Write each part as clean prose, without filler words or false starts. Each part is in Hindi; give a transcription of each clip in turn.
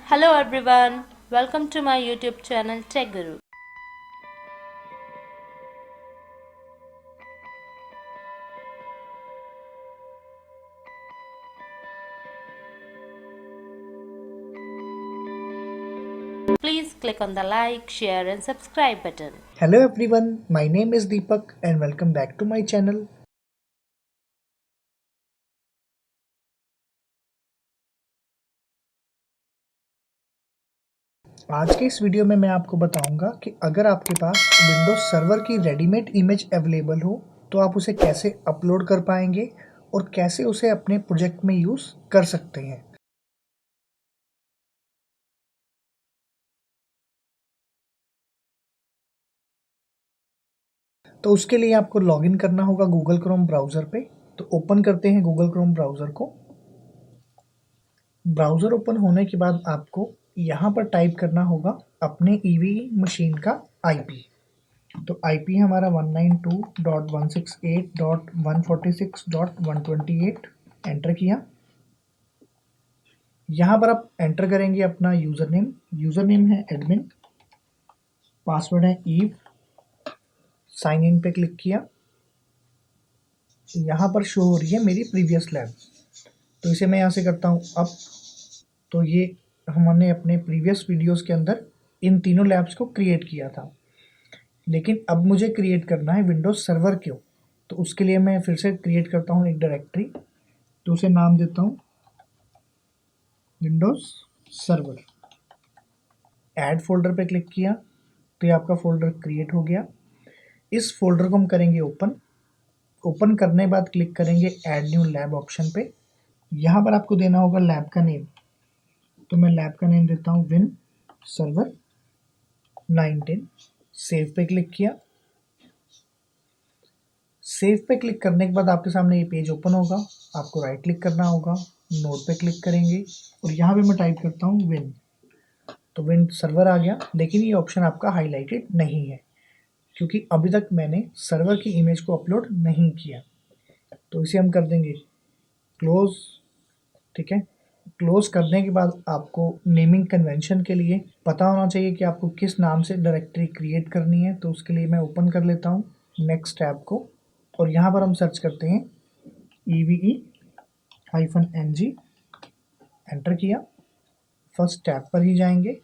Hello everyone, welcome to my YouTube channel Tech Guru. Please click on the like, share and subscribe button. Hello everyone, my name is Deepak and welcome back to my channel. आज के इस वीडियो में मैं आपको बताऊंगा कि अगर आपके पास विंडोज सर्वर की रेडीमेड इमेज अवेलेबल हो तो आप उसे कैसे अपलोड कर पाएंगे और कैसे उसे अपने प्रोजेक्ट में यूज़ कर सकते हैं। तो उसके लिए आपको लॉगिन करना होगा गूगल क्रोम ब्राउज़र पे। तो ओपन करते हैं गूगल क्रोम ब्राउज़र को। ब्राउज़र ओपन होने के बाद आपको यहाँ पर टाइप करना होगा अपने ईवी मशीन का आईपी। तो आईपी हमारा 192.168.146.128 एंटर किया। यहाँ पर आप एंटर करेंगे अपना यूज़र नेम है एडमिन, पासवर्ड है ईव, साइन इन पे क्लिक किया। यहाँ पर शो हो रही है मेरी प्रीवियस लैब, तो इसे मैं यहाँ से करता हूँ अप। तो ये हमने अपने प्रीवियस वीडियोस के अंदर इन तीनों लैब्स को क्रिएट किया था, लेकिन अब मुझे क्रिएट करना है विंडोज़ सर्वर क्यों। तो उसके लिए मैं फिर से क्रिएट करता हूँ एक डायरेक्टरी। तो उसे नाम देता हूँ विंडोज़ सर्वर। ऐड फोल्डर पे क्लिक किया तो ये आपका फोल्डर क्रिएट हो गया। इस फोल्डर को हम करेंगे ओपन करने के बाद क्लिक करेंगे ऐड न्यू लैब ऑप्शन पे। यहाँ पर आपको देना होगा लैब का नेम। तो मैं लैब का नेम देता हूँ विन सर्वर 19। सेव पे क्लिक किया। सेव पे क्लिक करने के बाद आपके सामने ये पेज ओपन होगा। आपको राइट क्लिक करना होगा, नोड पे क्लिक करेंगे और यहाँ पे मैं टाइप करता हूँ विन। तो विन सर्वर आ गया, लेकिन ये ऑप्शन आपका हाईलाइटेड नहीं है क्योंकि अभी तक मैंने सर्वर की इमेज को अपलोड नहीं किया। तो इसे हम कर देंगे क्लोज। ठीक है, क्लोज करने के बाद आपको नेमिंग कन्वेंशन के लिए पता होना चाहिए कि आपको किस नाम से डायरेक्टरी क्रिएट करनी है। तो उसके लिए मैं ओपन कर लेता हूँ नेक्स्ट टैब को और यहाँ पर हम सर्च करते हैं EVE-NG। एंटर किया, फर्स्ट टैब पर ही जाएंगे।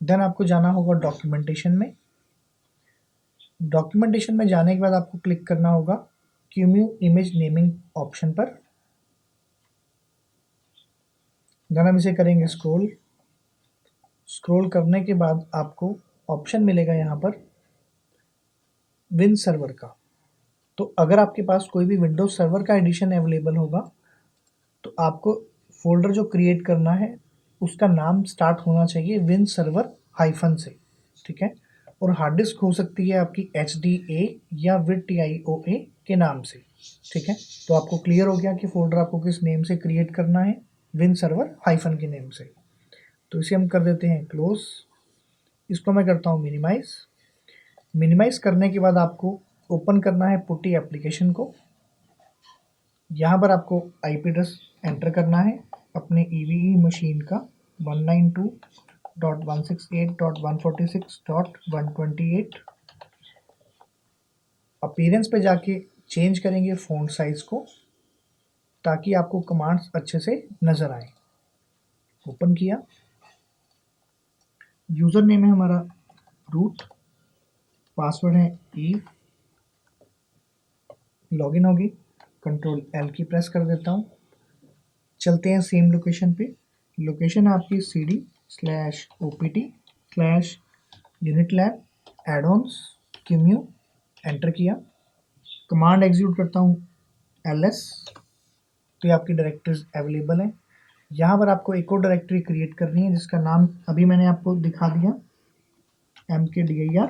देन आपको जाना होगा डॉक्यूमेंटेशन में। डॉक्यूमेंटेशन में जाने के बाद आपको क्लिक करना होगा क्यूम्यू इमेज नेमिंग ऑप्शन पर। देन हम इसे करेंगे स्क्रॉल करने के बाद आपको ऑप्शन मिलेगा यहाँ पर विन सर्वर का। तो अगर आपके पास कोई भी विंडोज सर्वर का एडिशन अवेलेबल होगा तो आपको फोल्डर जो क्रिएट करना है उसका नाम स्टार्ट होना चाहिए विन सर्वर हाइफन से। ठीक है, और हार्ड डिस्क हो सकती है आपकी HDA या WID-TIOA के नाम से। ठीक है, तो आपको क्लियर हो गया कि फोल्डर आपको किस नेम से क्रिएट करना है, विन सर्वर हाइफन के नेम से। तो इसे हम कर देते हैं क्लोज। इसको मैं करता हूँ मिनिमाइज करने के बाद आपको ओपन करना है पुट्टी एप्लीकेशन को। यहाँ पर आपको IP एड्रेस एंटर करना है अपने EVE मशीन का 192.168.146.128। अपीयरेंस पे जाके चेंज करेंगे फ़ॉन्ट साइज़ को ताकि आपको कमांड्स अच्छे से नज़र आए। ओपन किया, यूज़र नेम है हमारा रूट, पासवर्ड है ईव, लॉगिन होगी, कंट्रोल L की प्रेस कर देता हूँ। चलते हैं सेम लोकेशन पे। लोकेशन आपकी cd/opt/unit lab add-ons QEMU। Enter किया, कमांड एग्जीक्यूट करता हूँ ls। तो ये आपकी डायरेक्टरीज अवेलेबल है। यहाँ पर आपको एक और डायरेक्टरी क्रिएट करनी है जिसका नाम अभी मैंने आपको दिखा दिया mkdir।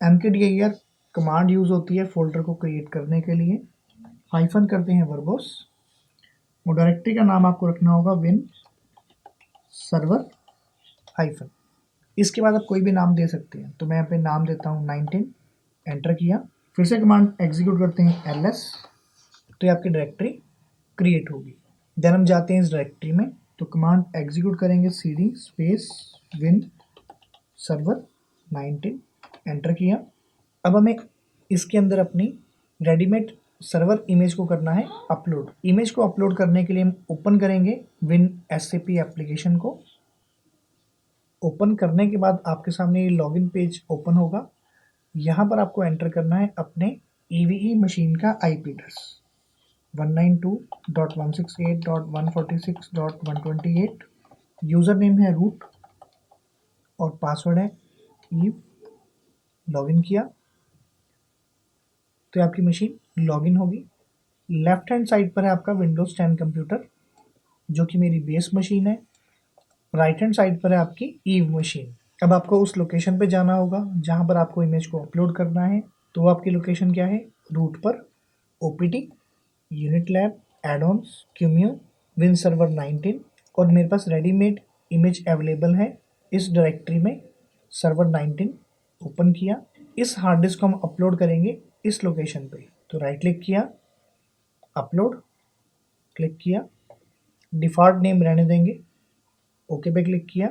mkdir कमांड यूज़ होती है फोल्डर को क्रिएट करने के लिए। हाइफन करते हैं वर्बोस और डायरेक्टरी का नाम आपको रखना होगा विन सर्वर हाइफन। इसके बाद आप कोई भी नाम दे सकते हैं, तो मैं यहाँ पे नाम देता हूँ 19। एंटर किया, फिर से कमांड एग्जीक्यूट करते हैं ls। तो ये आपकी डायरेक्टरी क्रिएट होगी। देन हम जाते हैं इस डायरेक्टरी में तो कमांड एग्जीक्यूट करेंगे cd space win server 19, enter किया। अब हमें इसके अंदर अपनी रेडीमेड सर्वर इमेज को करना है अपलोड। इमेज को अपलोड करने के लिए हम ओपन करेंगे विन एससीपी एप्लीकेशन को। ओपन करने के बाद आपके सामने ये लॉगिन पेज ओपन होगा। यहाँ पर आपको एंटर करना है अपने EVE मशीन का IP एड्रेस 192.168.146.128। यूज़र नेम है रूट और पासवर्ड है ईव। लॉगिन किया तो आपकी मशीन लॉगिन होगी। लेफ्ट हैंड साइड पर है आपका विंडोज़ 10 कंप्यूटर जो कि मेरी बेस मशीन है। राइट हैंड साइड पर है आपकी ईव मशीन। अब आपको उस लोकेशन पे जाना होगा जहाँ पर आपको इमेज को अपलोड करना है। तो वो आपकी लोकेशन क्या है? रूट पर OPT, यूनिट लैब, एड-ऑन्स, क्यूम्यू, विन सर्वर 19 और मेरे पास रेडीमेड इमेज अवेलेबल है इस डायरेक्टरी में सर्वर 19। ओपन किया। इस हार्ड डिस्क को हम अपलोड करेंगे इस लोकेशन पे। तो राइट क्लिक किया, अपलोड क्लिक किया, डिफ़ॉल्ट नेम रहने देंगे, ओके पे क्लिक किया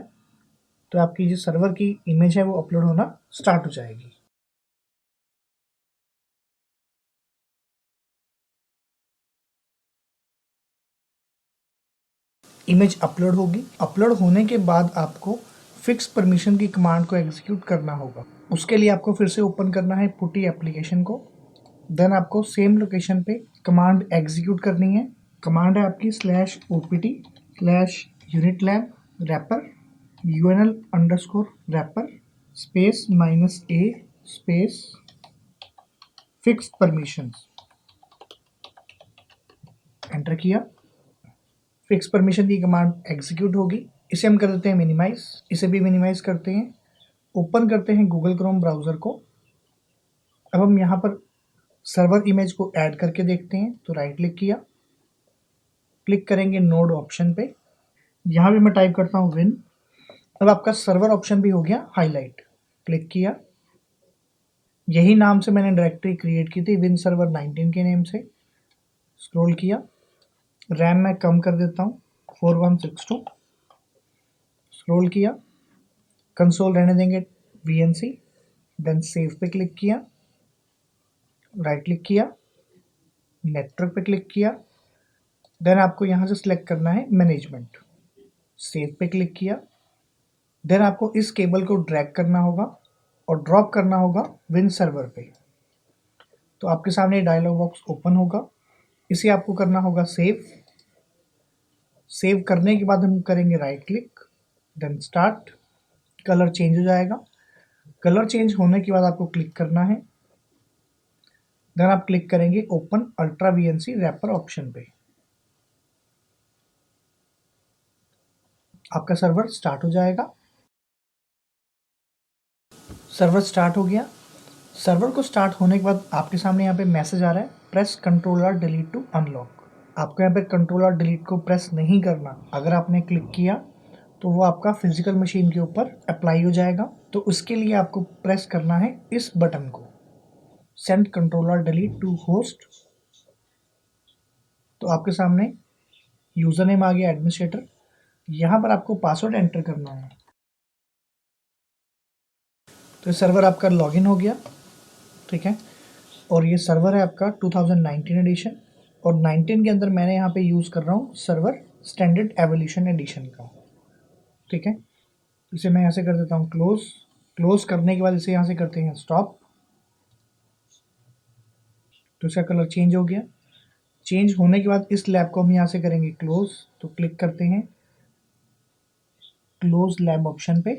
तो आपकी जो सर्वर की इमेज है वो अपलोड होना स्टार्ट हो जाएगी। इमेज अपलोड होगी। अपलोड होने के बाद आपको फिक्स परमिशन की कमांड को एग्जीक्यूट करना होगा। उसके लिए आपको फिर से ओपन करना है पुटी एप्लीकेशन को। देन आपको सेम लोकेशन पे कमांड एग्जीक्यूट करनी है। कमांड है आपकी /opt/unitlab wrapper unl_wrapper space -a space fix permissions. Enter किया। फिक्स परमिशन की कमांड एग्जीक्यूट होगी। इसे हम कर देते हैं मिनिमाइज। इसे भी मिनिमाइज करते हैं। ओपन करते हैं गूगल क्रोम ब्राउज़र को। अब हम यहाँ पर सर्वर इमेज को ऐड करके देखते हैं। तो राइट क्लिक किया, क्लिक करेंगे नोड ऑप्शन पे। यहाँ भी मैं टाइप करता हूँ विन। अब आपका सर्वर ऑप्शन भी हो गया हाईलाइट। क्लिक किया। यही नाम से मैंने डायरेक्टरी क्रिएट की थी विन सर्वर 19 के नेम से। स्क्रॉल किया, रैम मैं कम कर देता हूँ 4162। स्क्रॉल किया, कंसोल रहने देंगे VNC। देन सेव पे क्लिक किया, राइट क्लिक किया, नेटवर्क पे क्लिक किया। देन आपको यहाँ से सिलेक्ट करना है मैनेजमेंट। सेव पे क्लिक किया। देन आपको इस केबल को ड्रैग करना होगा और ड्रॉप करना होगा विन सर्वर पे। तो आपके सामने डायलॉग बॉक्स ओपन होगा। इसे आपको करना होगा सेव। सेव करने के बाद हम करेंगे right click, then start. Colour change हो जाएगा। कलर चेंज होने के बाद आपको क्लिक करना है। देन आप क्लिक करेंगे open ultra VNC wrapper option पे। आपका सर्वर स्टार्ट हो जाएगा। सर्वर स्टार्ट हो गया। सर्वर को स्टार्ट होने के बाद आपके सामने यहाँ पे मैसेज आ रहा है press Ctrl delete to unlock. आपको यहाँ पे Ctrl डिलीट को प्रेस नहीं करना। अगर आपने क्लिक किया तो वो आपका फिजिकल मशीन के ऊपर अप्लाई हो जाएगा। तो उसके लिए आपको प्रेस करना है इस बटन को, send Ctrl delete to host. तो आपके सामने यूज़र नेम आ गया एडमिनिस्ट्रेटर। यहाँ पर आपको पासवर्ड एंटर करना है। तो सर्वर आपका लॉगिन हो गया, ठीक है। और ये सर्वर है आपका 2019 एडिशन और 19 के अंदर मैंने यहाँ पे यूज़ कर रहा हूँ सर्वर स्टैंडर्ड एवोल्यूशन एडिशन का, ठीक है। इसे मैं यहाँ से कर देता हूँ क्लोज। क्लोज करने के बाद इसे यहाँ से करते हैं स्टॉप। तो इसका कलर चेंज हो गया। चेंज होने के बाद इस लैब को हम यहाँ से करेंगे क्लोज। तो क्लिक करते हैं क्लोज लैब ऑप्शन पे।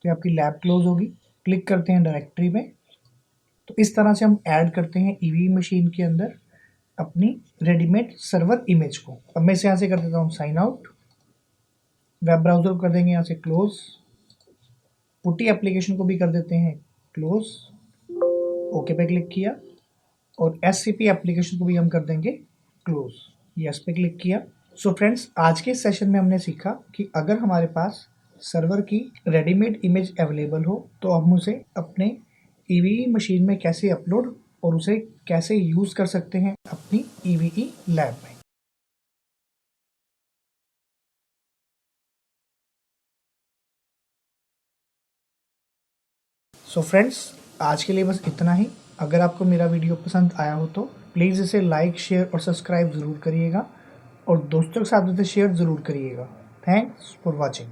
तो आपकी लैब क्लोज होगी। क्लिक करते हैं डायरेक्टरी में। तो इस तरह से हम ऐड करते हैं EVE मशीन के अंदर अपनी रेडीमेड सर्वर इमेज को। अब मैं इसे यहाँ से कर देता हूँ साइन आउट। वेब ब्राउज़र को कर देंगे यहाँ से क्लोज। पुटी एप्लीकेशन को भी कर देते हैं क्लोज। ओके पे क्लिक किया और SCP एप्लीकेशन को भी हम कर देंगे क्लोज। यस पे क्लिक किया। सो फ्रेंड्स, आज के सेशन में हमने सीखा कि अगर हमारे पास सर्वर की रेडीमेड इमेज अवेलेबल हो तो हम उसे अपने EVE मशीन में कैसे अपलोड और उसे कैसे यूज़ कर सकते हैं अपनी EVE लैब में। सो फ्रेंड्स, आज के लिए बस इतना ही। अगर आपको मेरा वीडियो पसंद आया हो तो प्लीज़ इसे लाइक, शेयर और सब्सक्राइब ज़रूर करिएगा और दोस्तों के साथ इसे शेयर ज़रूर करिएगा। Thanks for watching.